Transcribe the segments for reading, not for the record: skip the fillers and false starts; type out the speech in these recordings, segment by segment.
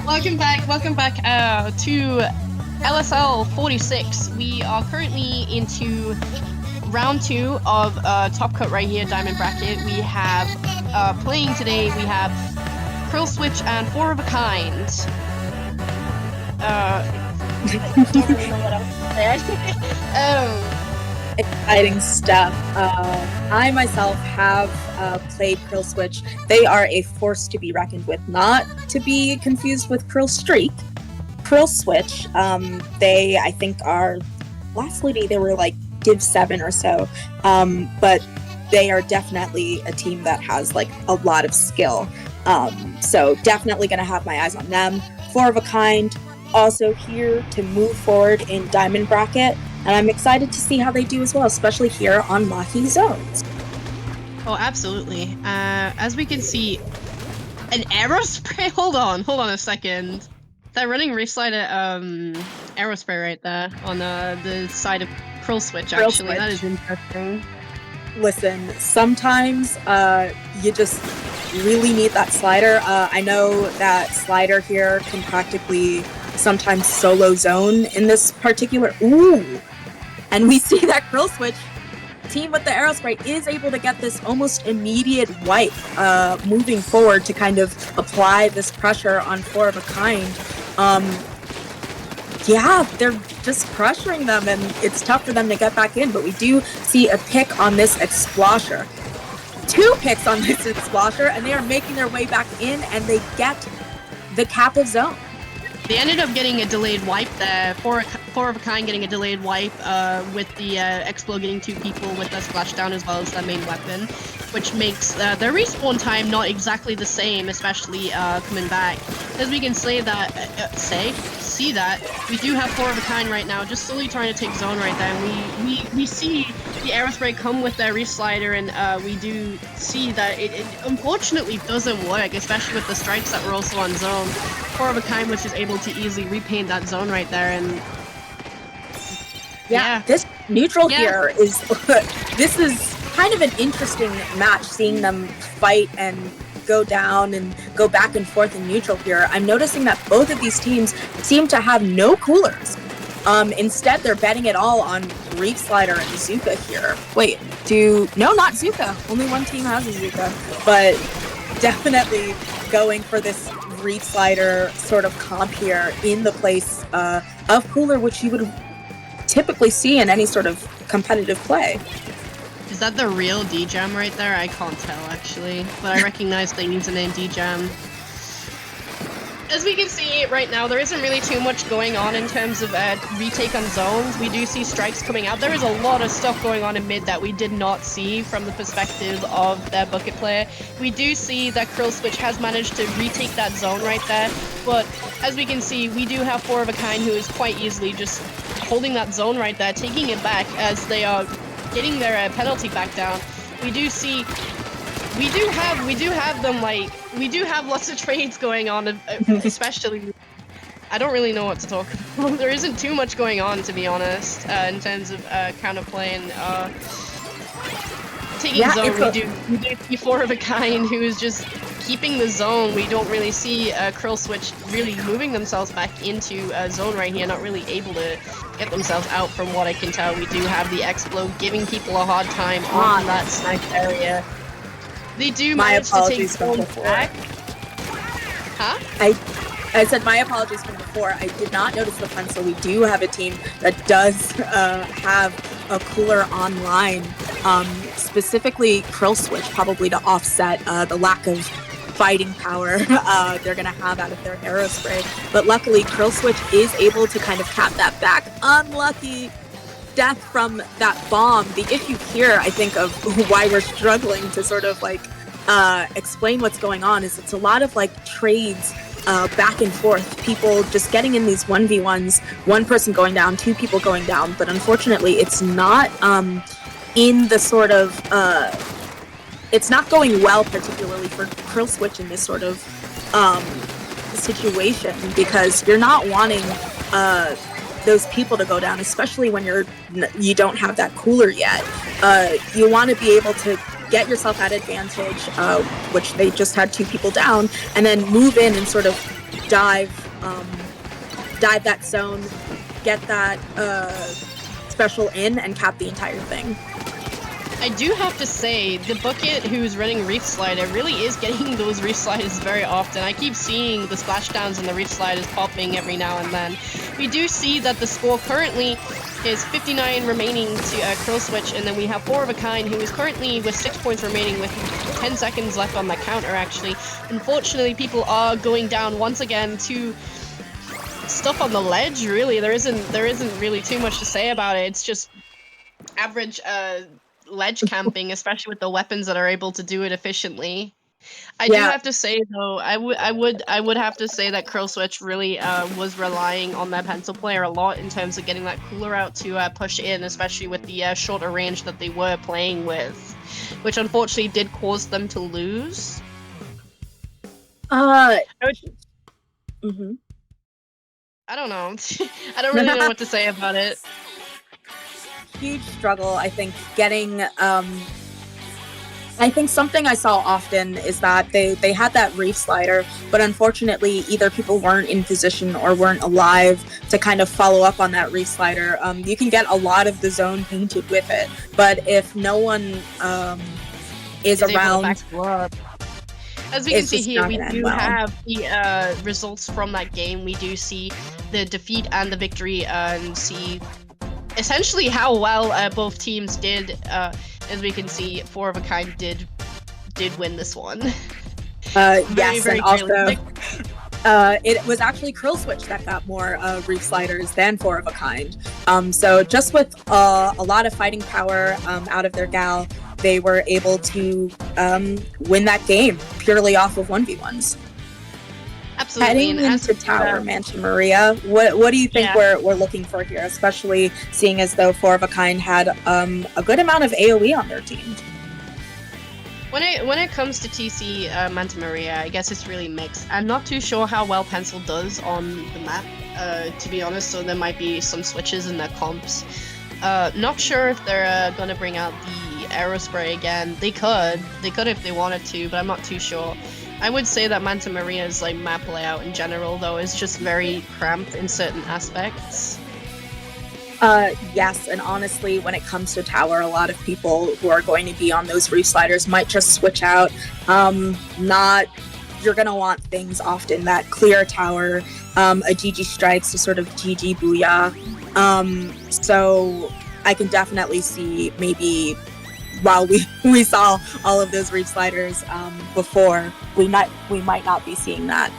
Welcome back to LSL 46. We are currently into round 2 of Top Cut right here, Diamond Bracket. We have, playing today, we have Krill Switch and 4 of a Kind. I don't really know what else to say. Exciting stuff. I myself have played Krill Switch. They are a force to be reckoned with, not to be confused with Krill Streak. Krill Switch, they, I think, are, lastly, they were like Div 7 or so, but they are definitely a team that has like a lot of skill. So definitely going to have my eyes on them. 4 of a Kind, also here to move forward in Diamond Bracket. And I'm excited to see how they do as well, especially here on Mahi zones. Oh, absolutely. As we can see, an Aerospray. Hold on a second. They're running Reslider Aerospray right there on the side of Krill Switch. Actually, that is interesting. Listen, sometimes you just really need that slider. I know that slider here can practically sometimes solo zone in this particular. Ooh. And we see that Krill Switch team with the Aerospray is able to get this almost immediate wipe moving forward to kind of apply this pressure on 4 of a Kind. Yeah, they're just pressuring them, and it's tough for them to get back in, but we do see a pick on this Explosher. 2 picks on this Explosher, and they are making their way back in, and they get the Kappa zone. They ended up getting a delayed wipe there. 4 of a Kind getting a delayed wipe with the Explo getting 2 people with the splashdown as well as their main weapon, which makes their respawn time not exactly the same, especially coming back. As we can see that, we do have 4 of a Kind right now, just slowly trying to take zone right there. And we see the Aerospray come with their reslider, and we do see that it unfortunately doesn't work, especially with the strikes that were also on zone. 4 of a Kind was just able to easily repaint that zone right there, and yeah. This neutral here is this is kind of an interesting match, seeing them fight and go down and go back and forth in neutral here. I'm noticing that both of these teams seem to have no coolers. Instead, they're betting it all on Reef Slider and Zuka here. Wait, no, not Zuka. Only one team has a Zuka, but definitely going for this Reef Slider sort of comp here in the place of cooler, which you would typically see in any sort of competitive play. Is that the real D-Jam right there? I can't tell, actually, but I recognize the username D-Jam. As we can see right now, there isn't really too much going on in terms of retake on zones. We do see strikes coming out. There is a lot of stuff going on in mid that we did not see from the perspective of their bucket player. We do see that Krill Switch has managed to retake that zone right there, but as we can see, we do have 4 of a Kind who is quite easily just holding that zone right there, taking it back as they are getting their penalty back down. We do have lots of trades going on, especially. I don't really know what to talk about. There isn't too much going on, to be honest, in terms of counterplay and taking zone. We do see 4 of a Kind who is just keeping the zone. We don't really see Krill Switch really moving themselves back into a zone right here, not really able to get themselves out from what I can tell. We do have the Explo giving people a hard time on that snipe area. They do manage to take zone back. Huh? I said my apologies from before. I did not notice the pun, so we do have a team that does have a cooler online, specifically Krill Switch, probably to offset the lack of fighting power they're going to have out of their Aerospray. But luckily, Krill Switch is able to kind of cap that back. Unlucky death from that bomb. The issue here, I think, of why we're struggling to sort of like explain what's going on is it's a lot of like trades back and forth, people just getting in these 1v1s, one person going down, 2 people going down, but unfortunately it's not in the sort of it's not going well, particularly for Krill Switch in this sort of situation, because you're not wanting those people to go down, especially when you don't have that cooler yet. You want to be able to get yourself at advantage, which they just had 2 people down, and then move in and sort of dive that zone, get that special in, and cap the entire thing. I do have to say, the Bucket who's running Reef Slider really is getting those Reef Sliders very often. I keep seeing the splashdowns and the Reef Sliders popping every now and then. We do see that the score currently is 59 remaining to Krill Switch, and then we have 4 of a Kind, who is currently with 6 points remaining with 10 seconds left on the counter, actually. Unfortunately, people are going down once again to stuff on the ledge, really. There isn't really too much to say about it. It's just average ledge camping, especially with the weapons that are able to do it efficiently. I do have to say though, I would have to say that Krill Switch really was relying on that pencil player a lot in terms of getting that cooler out to push in, especially with the shorter range that they were playing with, which unfortunately did cause them to lose. Mm-hmm. I don't know. I don't really know what to say about it. Huge struggle, I think, getting I think something I saw often is that they had that Reef Slider, but unfortunately either people weren't in position or weren't alive to kind of follow up on that Reef Slider. You can get a lot of the zone painted with it, but if no one is around, as we can see here, we do have the results from that game. We do see the defeat and the victory, and see essentially how well both teams did. As we can see, 4 of a Kind did win this one. Yes, and also it was actually Krill Switch that got more Reef Sliders than 4 of a Kind. So just with a lot of fighting power out of their gal, they were able to win that game purely off of 1v1s. Absolutely. Heading into Tower, Mahi-Mahi, what do you think we're looking for here, especially seeing as though 4 of a Kind had a good amount of AoE on their team? When it comes to TC Mahi-Mahi, I guess it's really mixed. I'm not too sure how well Pencil does on the map, to be honest, so there might be some switches in their comps. Not sure if they're gonna bring out the Aerospray again. They could if they wanted to, but I'm not too sure. I would say that Mahi-Mahi's like map layout in general, though, is just very cramped in certain aspects. Yes, and honestly, when it comes to Tower, a lot of people who are going to be on those Reef Sliders might just switch out. You're gonna want things often that clear Tower, a GG Strikes, a sort of GG Booyah. So I can definitely see maybe, while we saw all of those Reef Sliders before, we might not be seeing that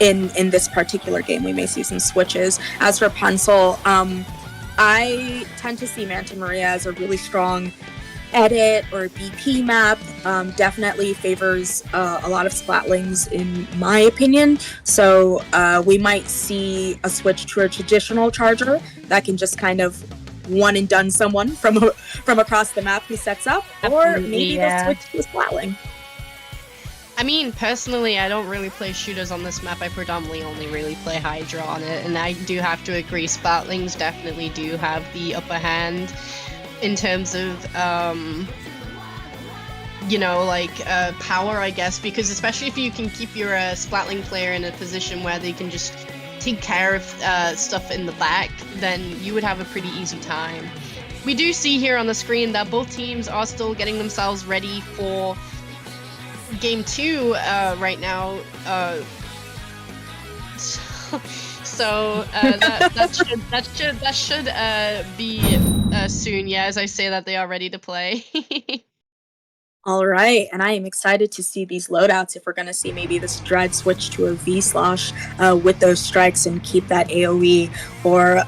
in this particular game. We may see some switches. As for Pencil, I tend to see Mahi-Mahi as a really strong edit or BP map. Definitely favors a lot of Splatlings in my opinion. So we might see a switch to a traditional charger that can just kind of one and done someone from across the map who sets up, or maybe they'll switch to a Splatling. I mean, personally, I don't really play shooters on this map. I predominantly only really play Hydra on it, and I do have to agree, Splatlings definitely do have the upper hand in terms of, power, I guess, because especially if you can keep your Splatling player in a position where they can just take care of stuff in the back, then you would have a pretty easy time. We do see here on the screen that both teams are still getting themselves ready for Game 2 right now. So that should be soon. Yeah, as I say that, they are ready to play. All right, and I am excited to see these loadouts, if we're going to see maybe this Dread switch to a V-Slosh with those strikes and keep that AoE, or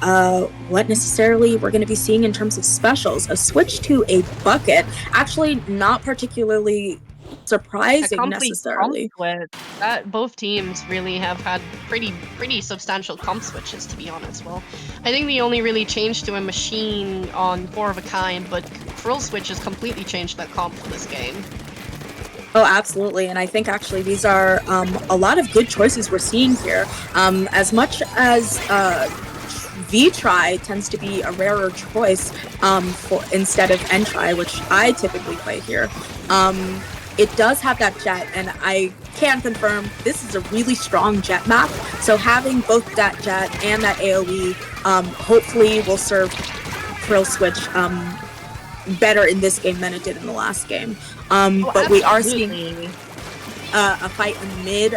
what necessarily we're going to be seeing in terms of specials. A switch to a Bucket, actually not particularly surprising necessarily. That both teams really have had pretty substantial comp switches, to be honest. Well, I think they only really changed to a machine on 4 of a Kind, but Krill Switch has completely changed that comp for this game. Oh, absolutely, and I think actually these are a lot of good choices we're seeing here. As much as V-Try tends to be a rarer choice instead of N-Try, which I typically play here. It does have that jet, and I can confirm this is a really strong jet map. So having both that jet and that AoE hopefully will serve Krill Switch better in this game than it did in the last game. But we are seeing a fight in mid.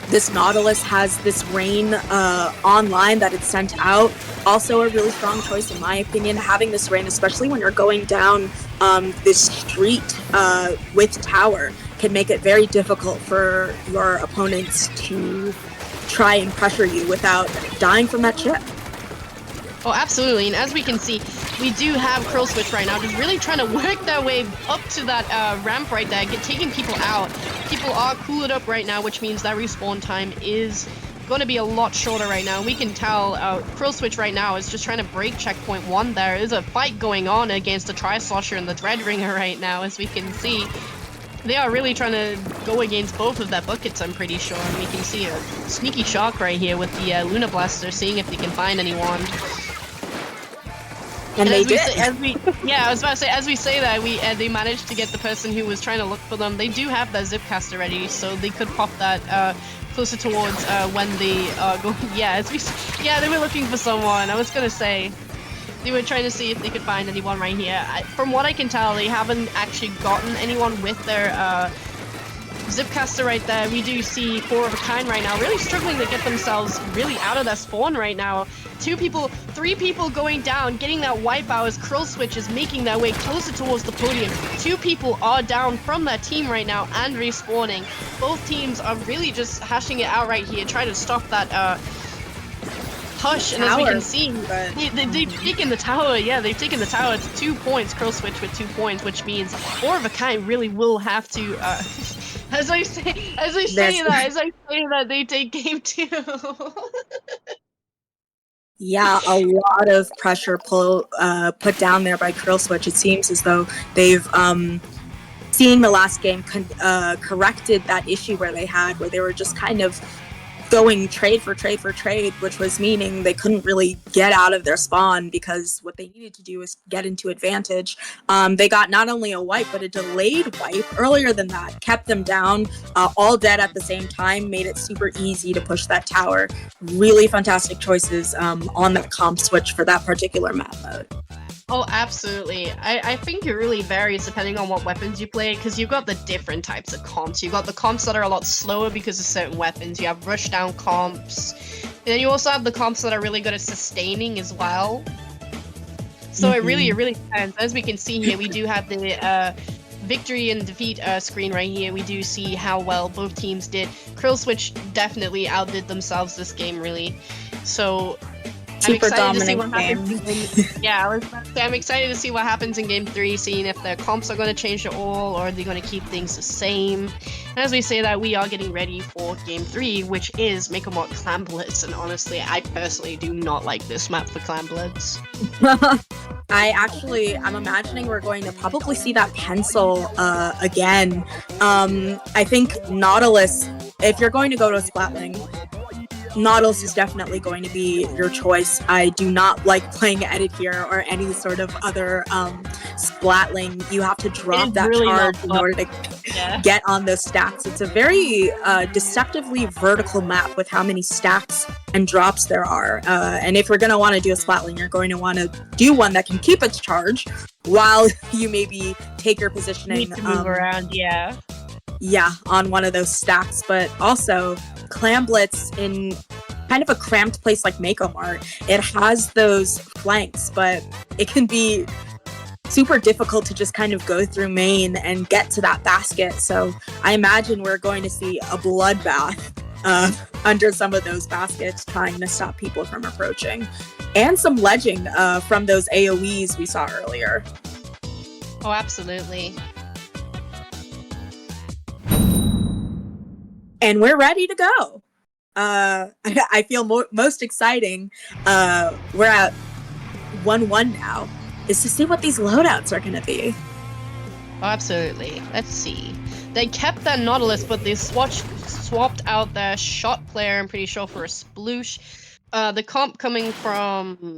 This Nautilus has this rain online that it's sent out. Also a really strong choice in my opinion, having this rain, especially when you're going down this street with tower, can make it very difficult for your opponents to try and pressure you without dying from that chip. Oh, absolutely, and as we can see, we do have Krill Switch right now, just really trying to work their way up to that ramp right there, taking people out. People are cooled up right now, which means that respawn time is going to be a lot shorter right now. We can tell Krill Switch right now is just trying to break checkpoint 1 there. There's a fight going on against the Tri-Slosher and the Dreadringer right now, as we can see. They are really trying to go against both of their buckets, I'm pretty sure. And we can see a sneaky shock right here with the Luna Blaster, seeing if they can find anyone. And they did. Yeah, I was about to say, as we say that, they managed to get the person who was trying to look for them. They do have their Zipcaster ready, so they could pop that closer towards when they go. Yeah, they were looking for someone. I was gonna say they were trying to see if they could find anyone right here. From what I can tell, they haven't actually gotten anyone with their Zipcaster right there. We do see 4 of a kind right now, really struggling to get themselves really out of their spawn right now. 3 people going down, getting that wipeout as Krill Switch is making their way closer towards the podium. 2 people are down from their team right now and respawning. Both teams are really just hashing it out right here, trying to stop that push, and as we can see, they've taken the tower. Yeah, they've taken the tower. It's 2 points. Krill Switch with 2 points, which means 4 of a kind really will have to. As I say that, they take game 2. Yeah, a lot of pressure put down there by Krill Switch. It seems as though they've seeing the last game corrected that issue where they were just kind of going trade for trade, which was meaning they couldn't really get out of their spawn because what they needed to do was get into advantage. They got not only a wipe, but a delayed wipe earlier than that, kept them down, all dead at the same time, made it super easy to push that tower. Really fantastic choices on that comp switch for that particular map mode. Oh, absolutely. I think it really varies depending on what weapons you play, because you've got the different types of comps. You've got the comps that are a lot slower because of certain weapons. You have rushdown comps. And then you also have the comps that are really good at sustaining as well. So it really depends. As we can see here, we do have the victory and defeat screen right here. We do see how well both teams did. Krill Switch definitely outdid themselves this game, really. So I'm excited to see what happens. I'm excited to see what happens in Game 3, seeing if the comps are going to change at all, or are they going to keep things the same. And as we say that, we are getting ready for Game 3, which is MakoMart Clam Blitz, and honestly, I personally do not like this map for Clam Blitz. I'm imagining we're going to probably see that pencil again. I think Nautilus, if you're going to go to a Splat lane, Nautilus is definitely going to be your choice. I do not like playing Edit here or any sort of other Splat lane. You have to drop that really charge in order to get on those stacks. It's a very deceptively vertical map with how many stacks and drops there are. And if you're going to want to do a Splat lane, you're going to want to do one that can keep its charge while you maybe take your positioning. Need to move around, Yeah, on one of those stacks, but also Clam Blitz in kind of a cramped place like MakoMart, it has those flanks, but it can be super difficult to just kind of go through main and get to that basket. So I imagine we're going to see a bloodbath under some of those baskets trying to stop people from approaching. And some ledging from those AoEs we saw earlier. Oh, absolutely. And we're ready to go. I feel most exciting. We're at 1-1 now. Is to see what these loadouts are going to be. Oh, absolutely. Let's see. They kept their Nautilus, but they swapped out their shot player, I'm pretty sure, for a sploosh. The comp coming from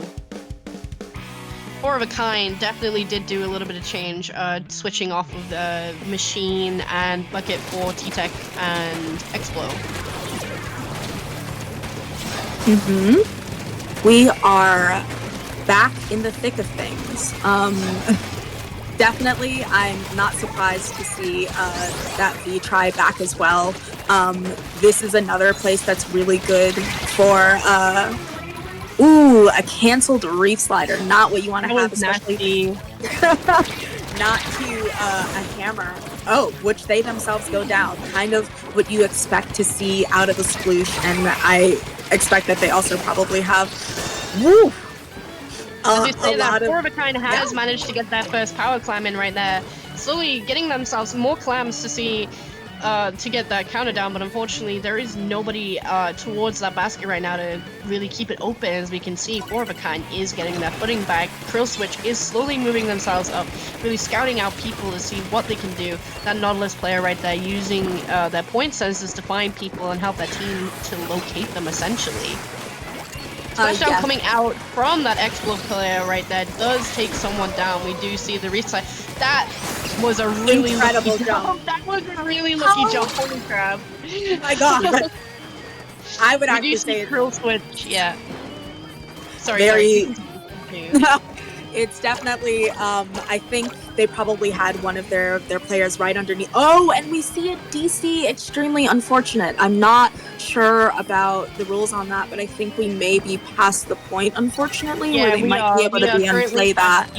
Four of a Kind definitely did do a little bit of change, switching off of the Machine and Bucket for T-Tech and Explo. We are back in the thick of things. Definitely, I'm not surprised to see that V try back as well. This is another place that's really good for a canceled reef slider. Not what you want to have, especially not to a hammer. Oh, which they themselves go down. Kind of what you expect to see out of a sploosh, and I expect that they also probably have a lot of Four of a Kind has managed to get that first power clam in right there, slowly getting themselves more clams to see to get that counter down, but unfortunately there is nobody towards that basket right now to really keep it open. As we can see, Four of a Kind is getting their footing back. Krill Switch is slowly moving themselves up, really scouting out people to see what they can do. That Nautilus player right there using their point sensors to find people and help their team to locate them essentially. Splashdown coming out from that Explo player right there does take someone down. We do see the reset. That was a really incredible lucky jump. That was a really lucky jump. Holy crap. Oh my god. I would actually say Krill Switch, yeah. Sorry, very... It's definitely, I think they probably had one of their players right underneath. Oh, and we see a DC. Extremely unfortunate. I'm not sure about the rules on that, but I think we may be past the point, unfortunately, where they might be able to play that.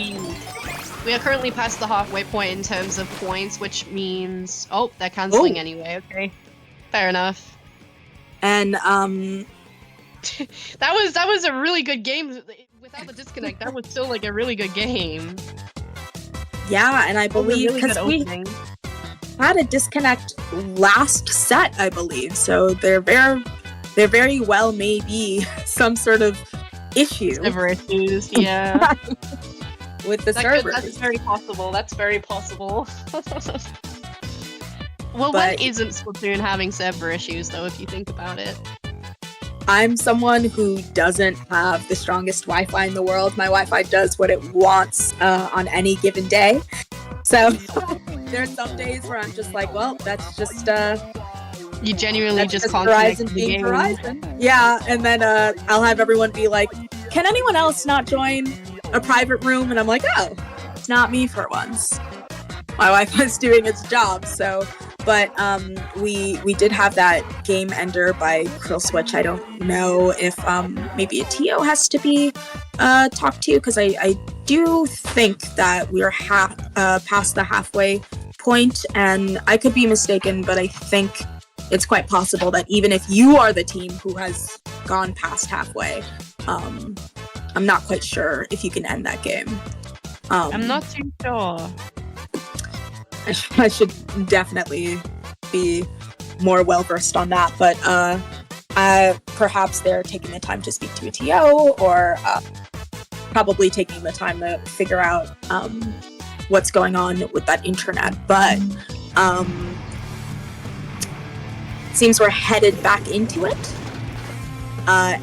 We are currently past the halfway point in terms of points, which means... Oh, they're canceling anyway, okay. Fair enough. And, that was a really good game. Without the disconnect, that was still like a really good game. Yeah, and I believe because we had a disconnect last set, I believe. So there very well may be some sort of issue. Server issues, yeah. With the servers. That's very possible. That's very possible. Well, when isn't Splatoon having server issues, though, if you think about it? I'm someone who doesn't have the strongest Wi-Fi in the world. My Wi-Fi does what it wants on any given day. So there's some days where I'm just like, well, that's just... you genuinely just can't Verizon being Verizon. Yeah, and then I'll have everyone be like, can anyone else not join a private room? And I'm like, oh, it's not me for once. My Wi-Fi's doing its job, so... But we did have that game ender by Krill Switch. I don't know if maybe a TO has to be talked to, because I do think that we're past the halfway point, and I could be mistaken, but I think it's quite possible that even if you are the team who has gone past halfway, I'm not quite sure if you can end that game. I'm not too sure. I should definitely be more well-versed on that, but perhaps they're taking the time to speak to a TO, or probably taking the time to figure out what's going on with that internet. But seems we're headed back into it.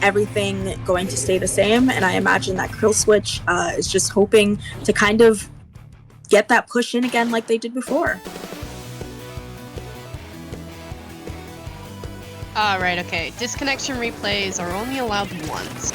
Everything going to stay the same, and I imagine that Krill Switch is just hoping to kind of get that push in again like they did before. Alright, okay. Disconnection replays are only allowed once.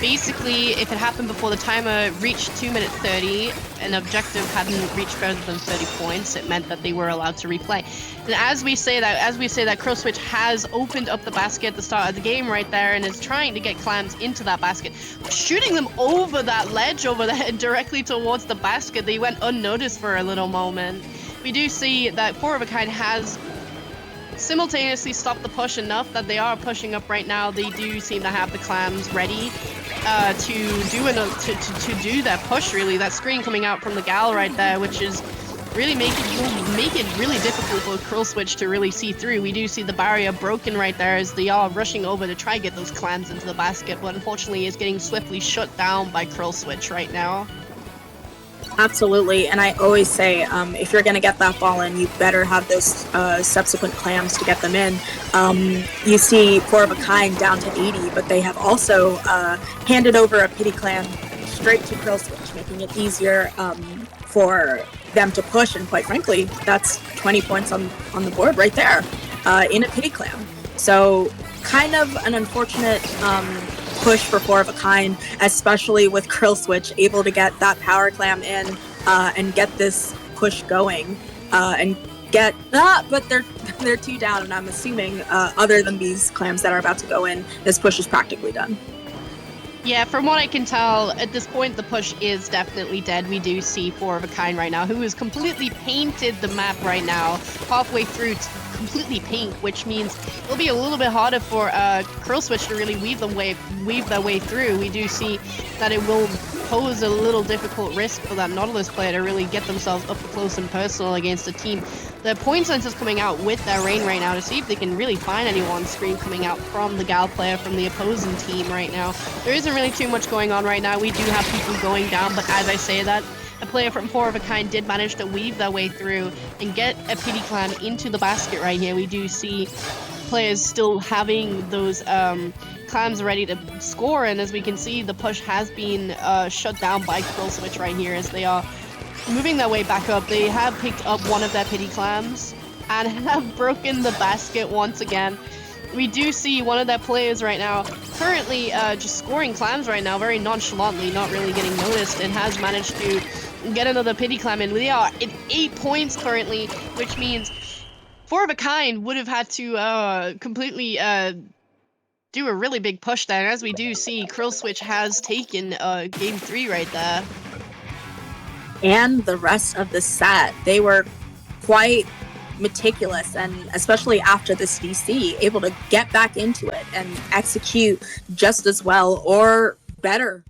Basically, if it happened before the timer reached 2 minutes 30, an objective hadn't reached further than 30 points, it meant that they were allowed to replay. And as we say that Krill Switch has opened up the basket at the start of the game right there and is trying to get clams into that basket, shooting them over that ledge over there directly towards the basket. They went unnoticed for a little moment. We do see that Four of a Kind has simultaneously stopped the push enough that they are pushing up right now. They do seem to have the clams ready to do that push, really. That screen coming out from the gal right there, which is really make it really difficult for Krill Switch to really see through. We do see the barrier broken right there as they are rushing over to try to get those clams into the basket, but unfortunately is getting swiftly shut down by Krill Switch right now. Absolutely, and I always say, if you're going to get that ball in, you better have those subsequent clams to get them in. You see Four of a Kind down to 80, but they have also handed over a pity clam straight to Krill Switch, making it easier for them to push, and quite frankly, that's 20 points on the board right there in a pity clam. So kind of an unfortunate push for Four of a Kind, especially with Krill Switch able to get that power clam in and get this push going and get but they're 2 down, and I'm assuming other than these clams that are about to go in, this push is practically done. Yeah, from what I can tell, at this point, the push is definitely dead. We do see Four of a Kind right now, who has completely painted the map right now, halfway through completely pink, which means it'll be a little bit harder for Krill Switch to really weave their way through. We do see that it will pose a little difficult risk for that Nautilus player to really get themselves up close and personal against a team. The point sensors coming out with their rain right now to see if they can really find anyone on screen coming out from the Gal player from the opposing team right now. There isn't really too much going on right now. We do have people going down, but as I say that, a player from Four of a Kind did manage to weave their way through and get a pity clam into the basket right here. We do see players still having those clams ready to score, and as we can see, the push has been shut down by Krill Switch right here as they are moving their way back up. They have picked up one of their pity clams and have broken the basket once again. We do see one of their players right now currently just scoring clams right now very nonchalantly, not really getting noticed, and has managed to get another pity clam in. We are at 8 points currently, which means Four of a Kind would have had to completely do a really big push there. And as we do see, Krill Switch has taken game 3 right there. And the rest of the set, they were quite meticulous, and especially after this DC, able to get back into it and execute just as well or better